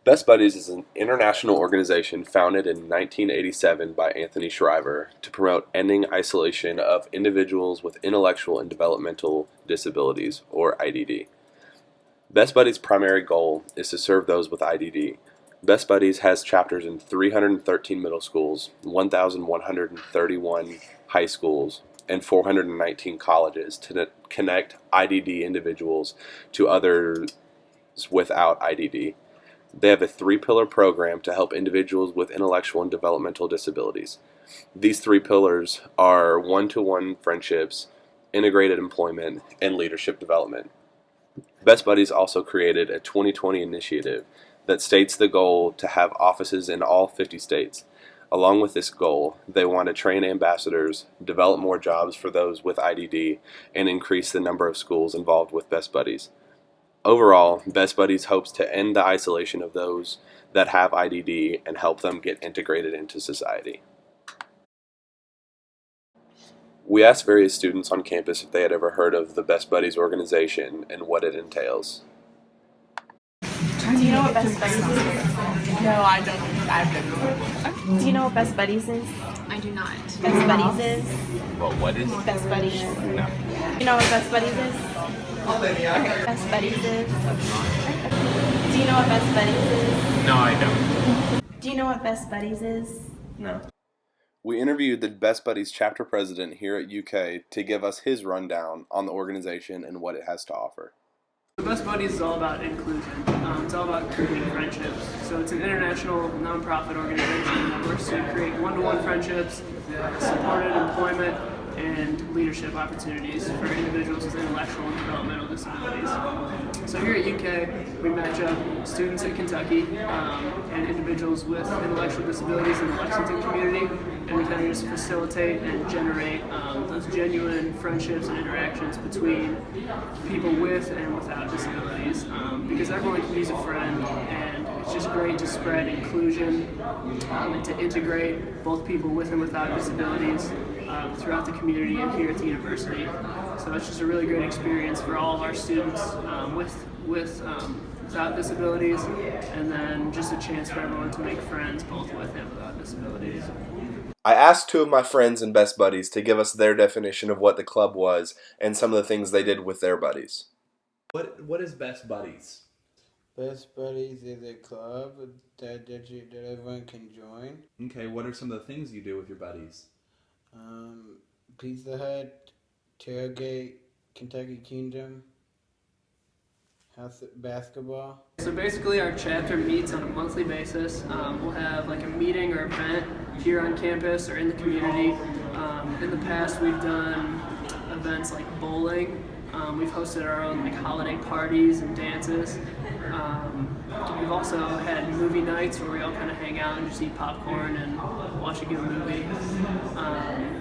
Best Buddies is an international organization founded in 1987 by Anthony Shriver to promote ending isolation of individuals with intellectual and developmental disabilities, or IDD. Best Buddies' primary goal is to serve those with IDD. Best Buddies has chapters in 313 middle schools, 1,131 high schools, and 419 colleges to connect IDD individuals to others without IDD. They have a three-pillar program to help individuals with intellectual and developmental disabilities. These three pillars are one-to-one friendships, integrated employment, and leadership development. Best Buddies also created a 2020 initiative that states the goal to have offices in all 50 states. Along with this goal, they want to train ambassadors, develop more jobs for those with IDD, and increase the number of schools involved with Best Buddies. Overall, Best Buddies hopes to end the isolation of those that have IDD and help them get integrated into society. We asked various students on campus if they had ever heard of the Best Buddies organization and what it entails. Do you know what Best Buddies is? No, I don't. I've never heard of it. Do you know what Best Buddies is? I do not. Best Buddies is? Well, what is Best Buddies. No. You know what Best Buddies is? Okay. Best Buddies is? Do you know what Best Buddies is? No, I don't. Do you know what Best Buddies is? No. We interviewed the Best Buddies chapter president here at UK to give us his rundown on the organization and what it has to offer. The Best Buddies is all about inclusion. It's all about creating friendships. So it's an international nonprofit organization that works to create one-to-one friendships, supported employment, and leadership opportunities for individuals with intellectual and developmental disabilities. So here at UK, we match up students in Kentucky and individuals with intellectual disabilities in the Lexington community, and we kind of just facilitate and generate those genuine friendships and interactions between people with and without disabilities, because everyone can use a friend, and it's just great to spread inclusion and to integrate both people with and without disabilities throughout the community and here at the university. So it's just a really great experience for all of our students without disabilities, and then just a chance for everyone to make friends both with and without disabilities. I asked two of my friends and Best Buddies to give us their definition of what the club was and some of the things they did with their buddies. What is Best Buddies? Best Buddies is a club that everyone can join. Okay, what are some of the things you do with your buddies? Pizza Hut, tailgate, Kentucky Kingdom, house basketball. So basically our chapter meets on a monthly basis. We'll have like a meeting or event here on campus or in the community. In the past we've done events like bowling. We've hosted our own like holiday parties and dances. We've also had movie nights where we all kind of hang out and just eat popcorn and watch a good movie.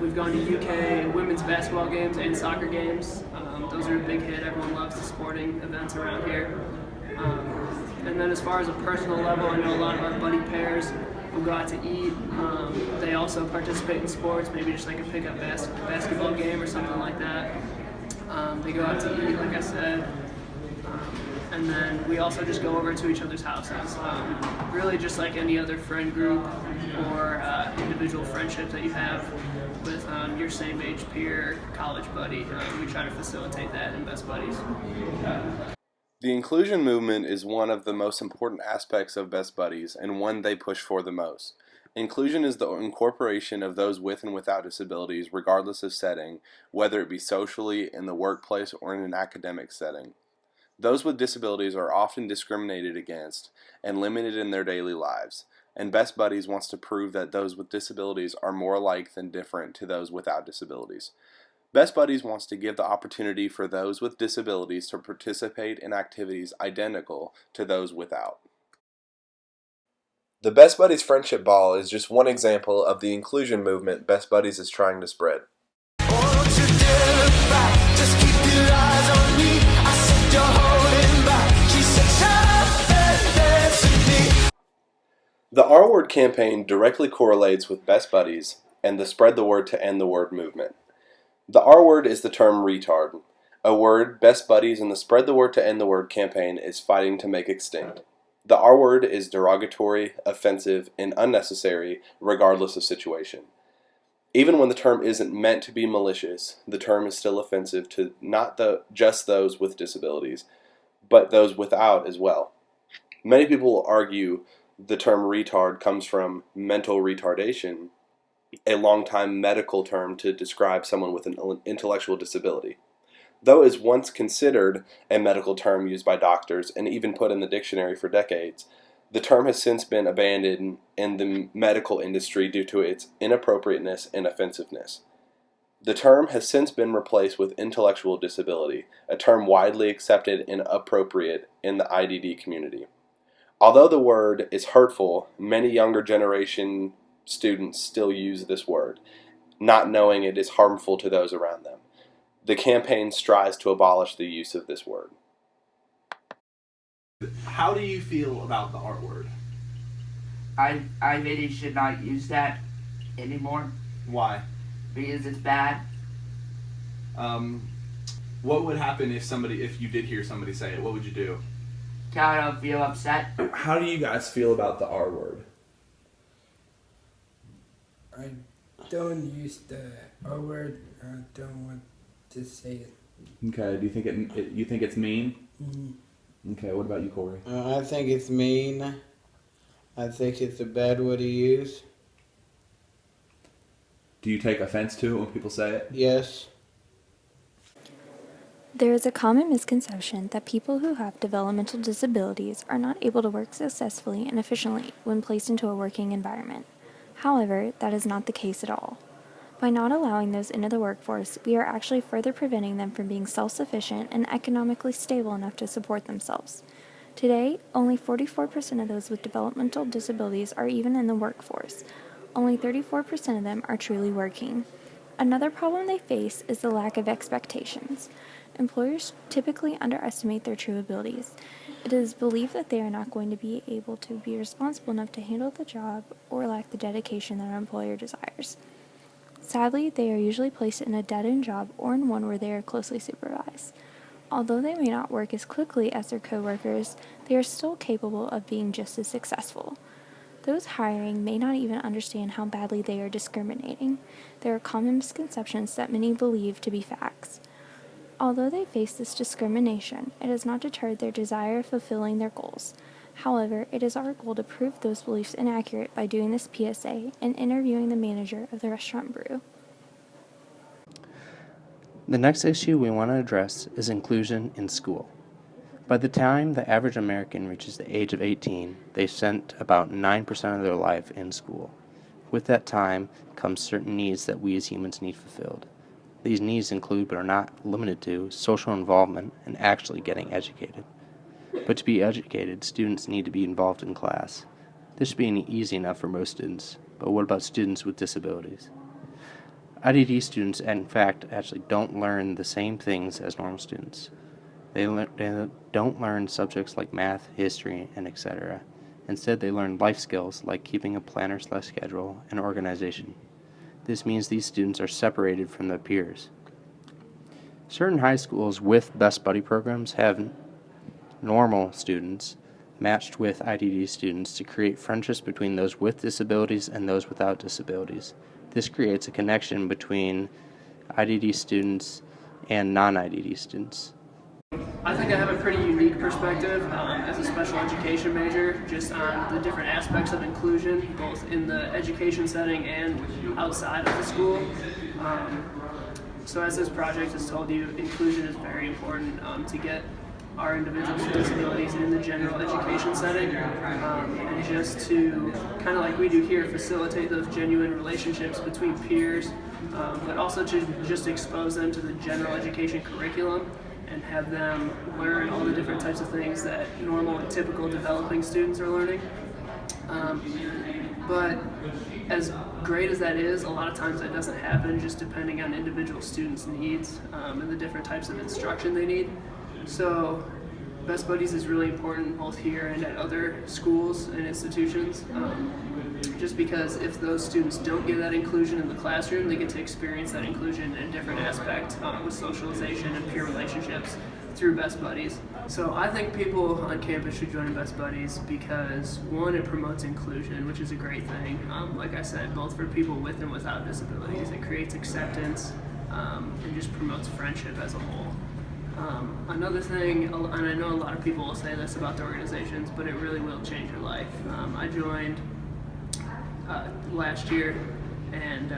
We've gone to UK women's basketball games and soccer games. Those are a big hit. Everyone loves the sporting events around here. And then as far as a personal level, I know a lot of our buddy pairs will go out to eat. They also participate in sports, maybe just like a pickup basketball game or something like that. They go out to eat, like I said. And then we also just go over to each other's houses. Really just like any other friend group or individual friendship that you have with your same age peer, college buddy. We try to facilitate that in Best Buddies. The inclusion movement is one of the most important aspects of Best Buddies and one they push for the most. Inclusion is the incorporation of those with and without disabilities regardless of setting, whether it be socially, in the workplace, or in an academic setting. Those with disabilities are often discriminated against and limited in their daily lives, and Best Buddies wants to prove that those with disabilities are more alike than different to those without disabilities. Best Buddies wants to give the opportunity for those with disabilities to participate in activities identical to those without. The Best Buddies Friendship Ball is just one example of the inclusion movement Best Buddies is trying to spread. The R Word campaign directly correlates with Best Buddies and the Spread the Word to End the Word movement. The R word is the term retard, a word Best Buddies and the Spread the Word to End the Word campaign is fighting to make extinct. The R word is derogatory, offensive, and unnecessary regardless of situation. Even when the term isn't meant to be malicious, the term is still offensive to not just those with disabilities, but those without as well. Many people will argue the term retard comes from mental retardation, a long-time medical term to describe someone with an intellectual disability. Though it was once considered a medical term used by doctors and even put in the dictionary for decades, the term has since been abandoned in the medical industry due to its inappropriateness and offensiveness. The term has since been replaced with intellectual disability, a term widely accepted and appropriate in the IDD community. Although the word is hurtful, many younger generation students still use this word, not knowing it is harmful to those around them. The campaign strives to abolish the use of this word. How do you feel about the R word? I really should not use that anymore Why? because it's bad. What would happen if you did hear somebody say it? What would you do? Kind of feel upset. How do you guys feel about the R word? I don't use the R word. I don't want to say it. Okay. Do you think you think it's mean? Mm-hmm. Okay. What about you, Corey? I think it's mean. I think it's a bad word to use. Do you take offense to it when people say it? Yes. There is a common misconception that people who have developmental disabilities are not able to work successfully and efficiently when placed into a working environment. However, that is not the case at all. By not allowing those into the workforce, we are actually further preventing them from being self-sufficient and economically stable enough to support themselves. Today, only 44% of those with developmental disabilities are even in the workforce. Only 34% of them are truly working. Another problem they face is the lack of expectations. Employers typically underestimate their true abilities. It is believed that they are not going to be able to be responsible enough to handle the job or lack the dedication that an employer desires. Sadly, they are usually placed in a dead-end job or in one where they are closely supervised. Although they may not work as quickly as their coworkers, they are still capable of being just as successful. Those hiring may not even understand how badly they are discriminating. There are common misconceptions that many believe to be facts. Although they face this discrimination, it has not deterred their desire of fulfilling their goals. However, it is our goal to prove those beliefs inaccurate by doing this PSA and interviewing the manager of the restaurant brew. The next issue we want to address is inclusion in school. By the time the average American reaches the age of 18, they've spent about 9% of their life in school. With that time comes certain needs that we as humans need fulfilled. These needs include, but are not limited to, social involvement and actually getting educated. But to be educated, students need to be involved in class. This should be easy enough for most students, but what about students with disabilities? IDD students, in fact, actually don't learn the same things as normal students. They don't learn subjects like math, history, and etc. Instead, they learn life skills like keeping a planner/schedule and organization. This means these students are separated from their peers. Certain high schools with Best Buddy programs have normal students matched with IDD students to create friendships between those with disabilities and those without disabilities. This creates a connection between IDD students and non-IDD students. I think I have a pretty unique perspective as a special education major just on the different aspects of inclusion, both in the education setting and outside of the school. So as this project has told you, inclusion is very important to get our individuals with disabilities in the general education setting, and just to, kind of like we do here, facilitate those genuine relationships between peers, but also to just expose them to the general education curriculum and have them learn all the different types of things that normal and typical developing students are learning. But as great as that is, a lot of times that doesn't happen just depending on individual students' needs and the different types of instruction they need. So Best Buddies is really important both here and at other schools and institutions, just because if those students don't get that inclusion in the classroom, they get to experience that inclusion in a different aspect with socialization and peer relationships through Best Buddies. So I think people on campus should join Best Buddies because, one, it promotes inclusion, which is a great thing. Like I said, both for people with and without disabilities. It creates acceptance and just promotes friendship as a whole. Another thing, and I know a lot of people will say this about the organizations, but it really will change your life. I joined last year, and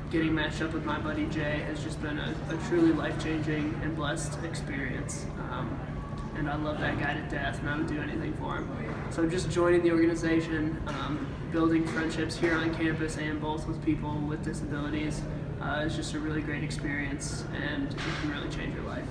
getting matched up with my buddy Jay has just been a truly life-changing and blessed experience. And I love that guy to death, and I would do anything for him. So just joining the organization, building friendships here on campus and both with people with disabilities is just a really great experience, and it can really change your life.